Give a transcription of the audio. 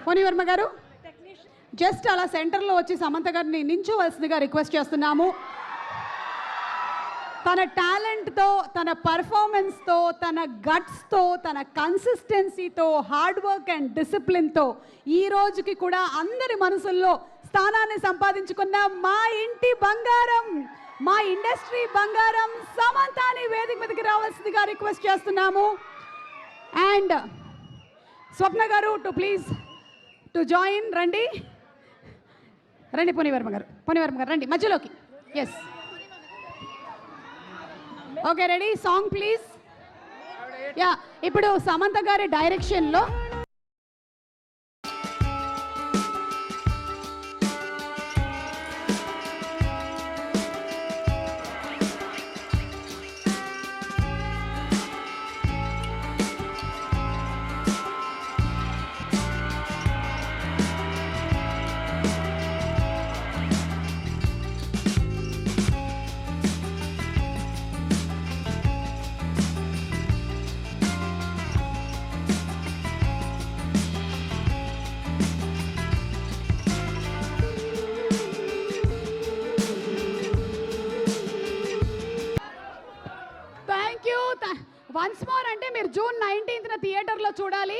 పోనివర్మ గారు జస్ట్ అలా సెంటర్లో వచ్చి సమంత గారిని నించోవలసిందిగా రిక్వెస్ట్ చేస్తున్నాము. తన టాలెంట్తో, తన పర్ఫార్మెన్స్తో, తన గట్స్తో, తన కన్సిస్టెన్సీతో, హార్డ్ వర్క్ అండ్ డిసిప్లిన్తో ఈ రోజుకి కూడా అందరి మనసుల్లో స్థానాన్ని సంపాదించుకున్న మా ఇంటి బంగారం, మా ఇండస్ట్రీ బంగారం సమంతని వేదిక మీదకి రావాల్సిందిగా రిక్వెస్ట్ చేస్తున్నాము. అండ్ స్వప్న గారు టు జాయిన్. రండి పోనివర్మ గారు రండి మధ్యలోకి. Yes, okay, ready. Song please. Yeah, ఇప్పుడు సమంత గారి డైరెక్షన్లో వన్స్ మోర్ అంటే మీరు జూన్ 19న థియేటర్లో చూడాలి.